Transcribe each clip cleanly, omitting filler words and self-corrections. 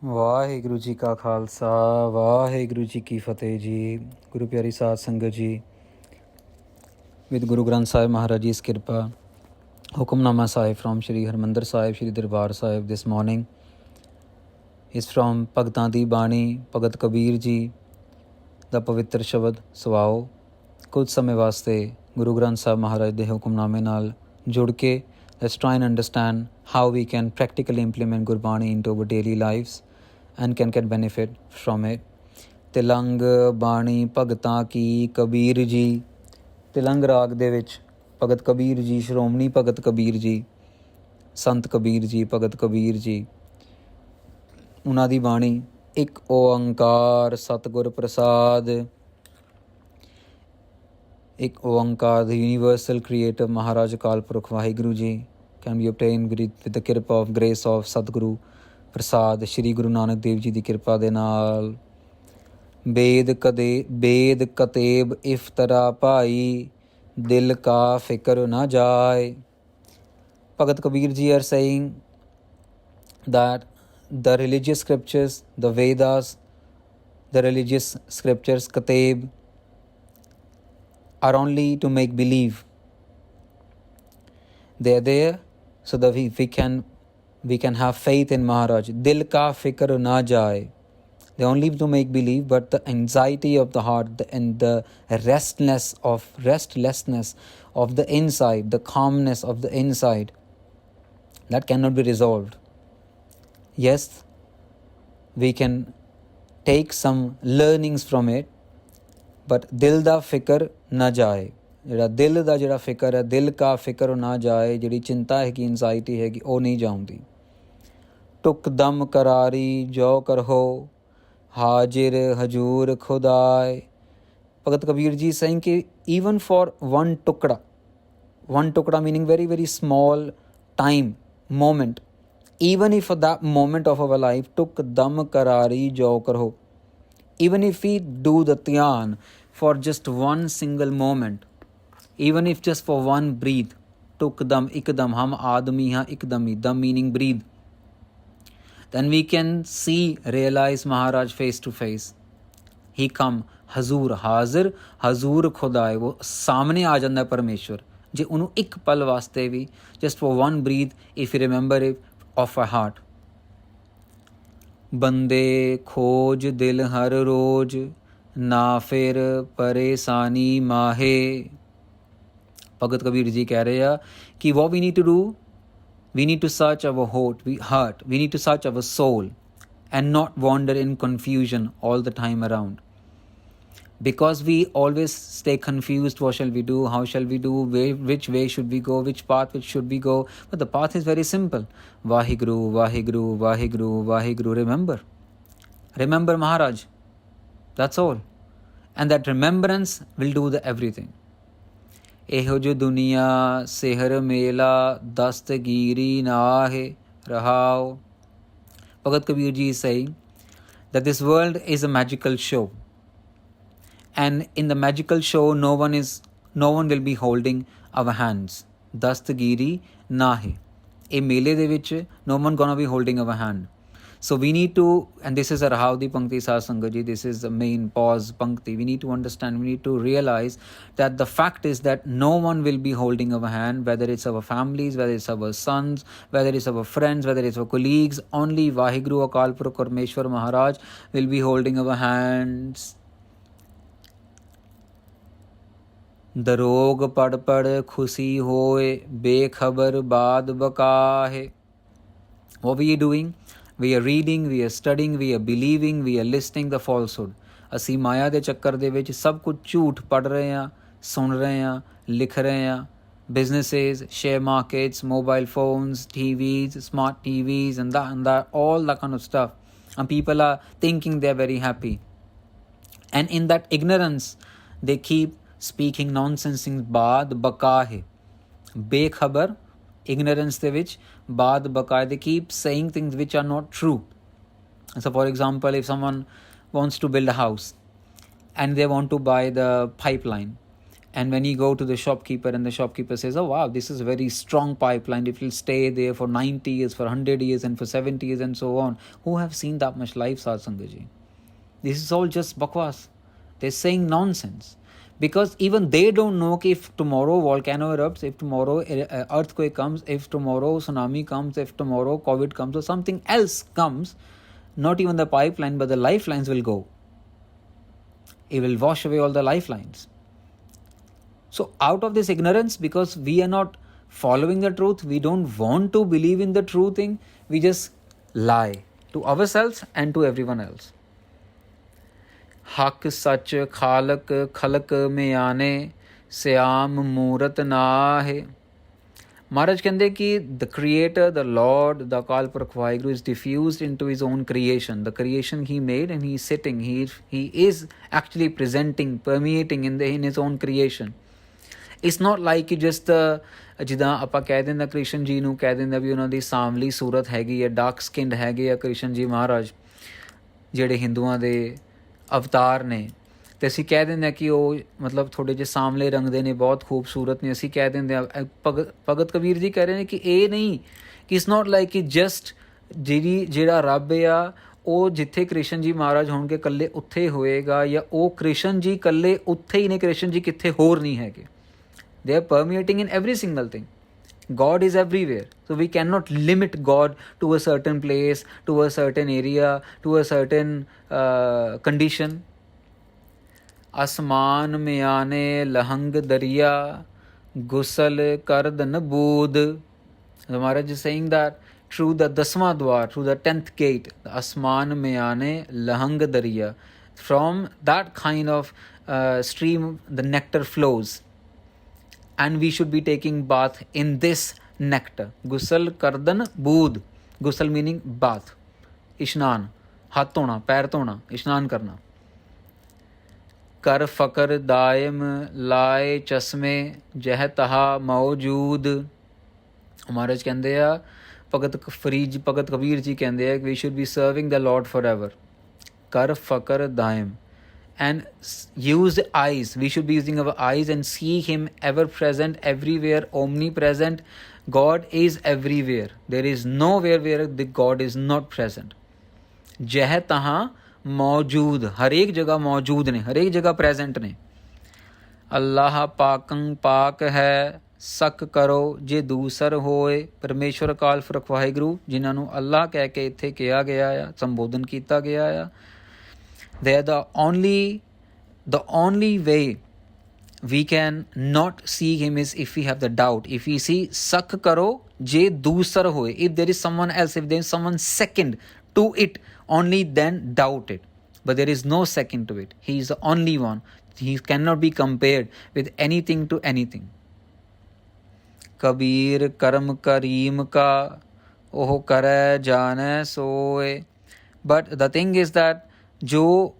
ਵਾਹਿਗੁਰੂ ਜੀ ਕਾ ਖਾਲਸਾ ਵਾਹਿਗੁਰੂ ਜੀ ਕੀ ਫਤਿਹ ਜੀ। ਗੁਰੂ ਪਿਆਰੀ ਸਾਧ ਸੰਗਤ ਜੀ, with Guru Granth Sahib Maharaj Ji's Kirpa, Hukamnama Sahib from Shri Harmandir Sahib, Shri Darbar Sahib this morning is from Bhagਤਾਂ ਦੀ ਬਾਣੀ ਭਗਤ ਕਬੀਰ ਜੀ ਦਾ ਪਵਿੱਤਰ ਸ਼ਬਦ ਸੁਆਓ। ਕੁਝ ਸਮੇਂ ਵਾਸਤੇ ਗੁਰੂ ਗ੍ਰੰਥ ਸਾਹਿਬ ਮਹਾਰਾਜ ਦੇ ਹੁਕਮਨਾਮੇ ਨਾਲ ਜੁੜ ਕੇ let's try and understand how we can practically implement Gurbani into our daily lives and can get benefit from it. Tilang ਬਾਣੀ ਭਗਤਾਂ ਕੀ ਕਬੀਰ ਜੀ। ਤਿਲੰਗ ਰਾਗ ਦੇ ਵਿੱਚ ਭਗਤ ਕਬੀਰ ਜੀ, ਸ਼੍ਰੋਮਣੀ ਭਗਤ ਕਬੀਰ ਜੀ, ਸੰਤ ਕਬੀਰ ਜੀ, ਭਗਤ ਕਬੀਰ ਜੀ, ਉਹਨਾਂ ਦੀ ਬਾਣੀ ਇੱਕ ਓੰਕਾਰ ਸਤਿਗੁਰ ਪ੍ਰਸਾਦ। ਇੱਕ ਓੰਕਾਰ the universal creator Maharaj Akal Purkh Vaheguru Ji can be obtained with the kirpa of grace of Sadguru Prasad Shri Guru Nanak Dev Ji ਦੀ ਕਿਰਪਾ ਦੇ ਨਾਲ। ਬੇਦ ਕਤੇਬ ਇਫਤਰਾ ਭਾਈ ਦਿਲ ਕਾ ਫਿਕਰ ਨਾ ਜਾਏ। Bhagat Kabir Ji are saying that the religious scriptures, the Vedas, the religious scriptures, Kateb, are only to make believe. They are there so that we can have faith in Maharaj. Dil ka fikr na jaye. They only to make believe, but the anxiety of the heart and the restlessness of the inside, the calmness of the inside, that cannot be resolved. Yes, we can take some learnings from it, but ਦਿਲ ਦਾ ਫਿਕਰ ਨਾ ਜਾਏ। ਜਿਹੜਾ ਦਿਲ ਦਾ ਜਿਹੜਾ ਫਿਕਰ ਹੈ, ਦਿਲ ਕਾ ਫਿਕਰ ਨਾ ਜਾਏ, ਜਿਹੜੀ ਚਿੰਤਾ ਹੈਗੀ, ਇੰਜ਼ਾਇਟੀ ਹੈਗੀ, ਉਹ ਨਹੀਂ ਜਾਉਂਦੀ। ਟੁਕ ਦਮ ਕਰਾਰੀ ਜੋ ਕਰਹੋ ਹਾਜ਼ਿਰ ਹਜੂਰ ਖੁਦਾਏ। ਭਗਤ ਕਬੀਰ ਜੀ saying ਕਿ even for one tukda meaning very very small time moment, even if for that moment of our life, ਟੁਕ ਦਮ ਕਰਾਰੀ ਜੋ ਕਰਹੋ, even if we do the dhyan for just one single moment, even if just for one breathe, tukdam ikdam, hum aadmi ha ikdam hi, dam meaning breathe, then we can see, realize Maharaj face to face. He come hazur, hazir hazur ਖੁਦਾਏ, वो ਸਾਹਮਣੇ ਆ ਜਾਂਦਾ ਪਰਮੇਸ਼ਵਰ ਜੇ ਉਹਨੂੰ ਇੱਕ ਪਲ ਵਾਸਤੇ ਵੀ, just for one breathe, if you remember it of our heart. ਬੰਦੇ ਖੋਜ ਦਿਲ ਹਰ ਰੋਜ਼ ਨਾ ਫਿਰ ਪਰੇਸ਼ਾਨੀ ਮਾਹੇ। ਭਗਤ ਕਬੀਰ ਜੀ ਕਹਿ ਰਹੇ ਆ ਕਿ what we need to do, we need to search our heart, we need to search our soul and not wander in confusion all the time around. Because we always stay confused, what shall we do, how shall we do, which way should we go, which path which should we go. But the path is very simple. Vaheguru, Vaheguru, Vaheguru, Vaheguru. Remember Maharaj. That's all. And that remembrance will do the everything. Eho jo duniya seher mela dastagiri naahe rahao. Bhagat Kabir Ji is saying that this world is a magical show. And in the magical show, no one will be holding our hands. Dastagiri nahe. A mele de vich, no one gonna be holding our hand. So we need to, and this is a Rahavdi Pankti Sah Sangat Ji, this is the main pause Pankti. We need to understand, we need to realize that the fact is that no one will be holding our hand, whether it's our families, whether it's our sons, whether it's our friends, whether it's our colleagues. Only Vaheguru Akal Purkh Parmeshwar Maharaj will be holding our hands. दरोग पढ़ पढ़ खुशी होए बेखबर बाद बकाहे. What we are doing? We are reading, we are studying, we are believing, we are listening the falsehood. ਅਸੀਂ ਮਾਇਆ ਦੇ ਚੱਕਰ ਦੇ ਵਿੱਚ ਸਭ ਕੁਝ ਝੂਠ ਪੜ੍ਹ ਰਹੇ ਹਾਂ, ਸੁਣ ਰਹੇ ਹਾਂ, ਲਿਖ ਰਹੇ ਹਾਂ. Businesses, share markets, mobile phones, TVs, smart TVs and that, all that kind of stuff. And people are thinking they are very happy. And in that ignorance, they keep speaking nonsense in baad baka hai. Bekhabar, ignorance de vich, baad baka, they keep saying things which are not true. So for example, if someone wants to build a house and they want to buy the pipeline, And when you go to the shopkeeper and the shopkeeper says, oh wow, this is a very strong pipeline, it will stay there for 90 years, for 100 years and for 70 years and so on. Who have seen that much life, Sat Sangat Ji? This is all just bakwas. They're saying nonsense. Because even they don't know if tomorrow volcano erupts, if tomorrow earthquake comes, if tomorrow tsunami comes, if tomorrow COVID comes or something else comes, not even the pipeline but the lifelines will go. It will wash away all the lifelines. So out of this ignorance, because we are not following the truth, we don't want to believe in the true thing, we just lie to ourselves and to everyone else. हक सच खालक खलक में आने श्याम मूरत नाहे. Maharaj ਕਹਿੰਦੇ ਕਿ the creator, the Lord, the Akal Purkh Vaheguru is diffused into his own creation, the creation he made, and he is sitting, he is actually presenting, permeating in his own creation. It's not like just ਜਿੱਦਾਂ ਆਪਾਂ ਕਹਿ ਦਿੰਦਾ ਕ੍ਰਿਸ਼ਨ ਜੀ ਨੂੰ ਕਹਿ ਦਿੰਦਾ ਵੀ ਉਹਨਾਂ ਦੀ ਸਾਂਵਲੀ ਸੂਰਤ ਹੈਗੀ ਹੈ, ਡਾਰਕ ਸਕਿੰਡ ਹੈਗੇ ਆ ਕ੍ਰਿਸ਼ਨ ਜੀ ਮਹਾਰਾਜ ਜਿਹੜੇ ਹਿੰਦੂਆਂ ਦੇ ਅਵਤਾਰ ਨੇ, ਅਤੇ ਅਸੀਂ ਕਹਿ ਦਿੰਦੇ ਹਾਂ ਕਿ ਉਹ ਮਤਲਬ ਥੋੜ੍ਹੇ ਜਿਹੇ ਸਾਂਵਲੇ ਰੰਗ ਦੇ ਨੇ, ਬਹੁਤ ਖੂਬਸੂਰਤ ਨੇ, ਅਸੀਂ ਕਹਿ ਦਿੰਦੇ ਹਾਂ. ਭਗਤ ਕਬੀਰ ਜੀ ਕਹਿ ਰਹੇ ਨੇ ਕਿ ਇਹ ਨਹੀਂ, ਕਿ ਇਟਸ ਨੋਟ ਲਾਈਕ ਕਿ ਜਸਟ ਜਿਹੜਾ ਰੱਬ ਆ ਉਹ ਜਿੱਥੇ ਕ੍ਰਿਸ਼ਨ ਜੀ ਮਹਾਰਾਜ ਹੋਣਗੇ ਇਕੱਲੇ ਉੱਥੇ ਹੋਏਗਾ, ਜਾਂ ਉਹ ਕ੍ਰਿਸ਼ਨ ਜੀ ਇਕੱਲੇ ਉੱਥੇ ਹੀ ਨੇ, ਕ੍ਰਿਸ਼ਨ ਜੀ ਕਿੱਥੇ ਹੋਰ ਨਹੀਂ ਹੈਗੇ. They are permeating in every single thing. God is everywhere. So we cannot limit God to a certain place, to a certain area, to a certain condition. Asman mein aane lahang dariya gusal kardan bood. The Maharaj is saying that through the Dasma Dwar, through the 10th gate, the Asman mein aane lahang dariya. From that kind of stream, the nectar flows. And we should be taking bath in this nectar. Gusal kardan bood. Gusal meaning bath. Ishnan. Hath dhona, pair dhona, ishnan karna. Kar fakar daim lae chasme jeh taha maujood. Maharaj ਕਹਿੰਦੇ ਆ, ਭਗਤ ਕਬੀਰ ਜੀ ਕਹਿੰਦੇ ਆ, we should be serving the Lord forever. Kar fakar daim. And use the eyes. We should be using our eyes and see him ever present, everywhere, omnipresent. God is everywhere. There is nowhere where the God is not present. जह तहाँ मौजूद, हर एक जगह मौजूद ने, हर एक जगह present ने. अल्लाह पाकं पाक है सक करो जे दूसर होए. परमेश्वर अकाल पुरख वाहिगुरू जिन्हां नूं अल्लाह कह के इत्थे किया गया आ, संबोधन किया गया आ. They are the only way we can not see him is if we have the doubt. If we see sak karo je dusar hoye, if there is someone else, if there is someone second to it, only then doubt it. But there is no second to it. He is the only one. He cannot be compared with anything to anything. Kabir karam kareem ka oh kare jane soe. But the thing is that जो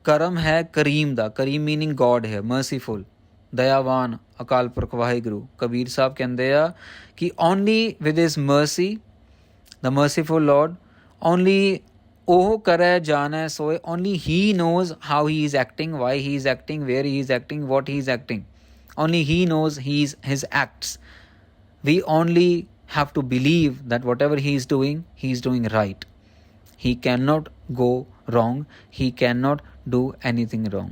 करम है करीम दा, Karim meaning god है, merciful, दयावान अकाल पुरख वाहिगुरू. कबीर साहब कहते आ कि only with his mercy, the merciful lord, only ओह करे जाने सोए. Only he knows how he is acting, why he is acting, where he is acting, what he is acting. Only he knows his acts. We only have to believe that whatever he is doing right. He cannot go wrong. He cannot do anything wrong.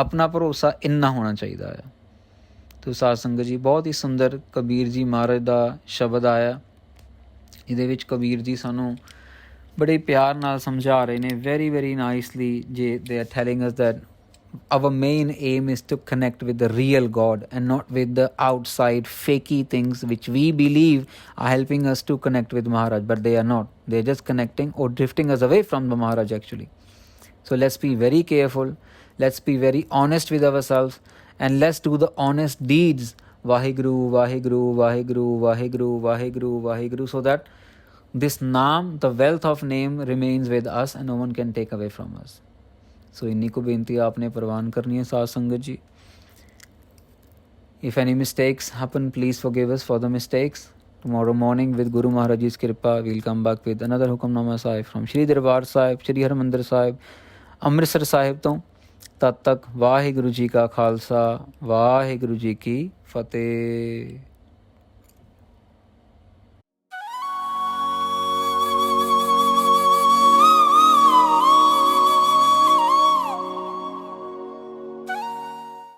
अपना भरोसा इन्ना होना चाहिए है. तो साध संगत जी बहुत ही सुंदर कबीर जी महाराज ਦਾ ਸ਼ਬਦ ਆਇਆ. ਇਹਦੇ ਵਿੱਚ ਕਬੀਰ ਜੀ ਸਾਨੂੰ ਬੜੇ ਪਿਆਰ ਨਾਲ ਸਮਝਾ ਰਹੇ ਨੇ, very very nicely. ਜੇ they are telling us that our main aim is to connect with the real God and not with the outside fakey things which we believe are helping us to connect with Maharaj, but they are not. They are just connecting or drifting us away from the Maharaj actually. So let's be very careful. Let's be very honest with ourselves and let's do the honest deeds. Vaheguru, Vaheguru, Vaheguru, Vaheguru, Vaheguru, Vaheguru, so that this naam, the wealth of name, remains with us and no one can take away from us. सो इन्नी को बेनती आपने प्रवान करनी है साध संगत जी. If any mistakes happen, please forgive us for the mistakes. Tomorrow morning with Guru Maharaj Ji's Kripa, we'll come back with another Hukamnama Sahib from Shri Darbar Sahib, Shri Harmandir Sahib, Amritsar Sahib ਤੋਂ. तद तक वाहिगुरु जी का खालसा वाहिगुरु जी की फतेह।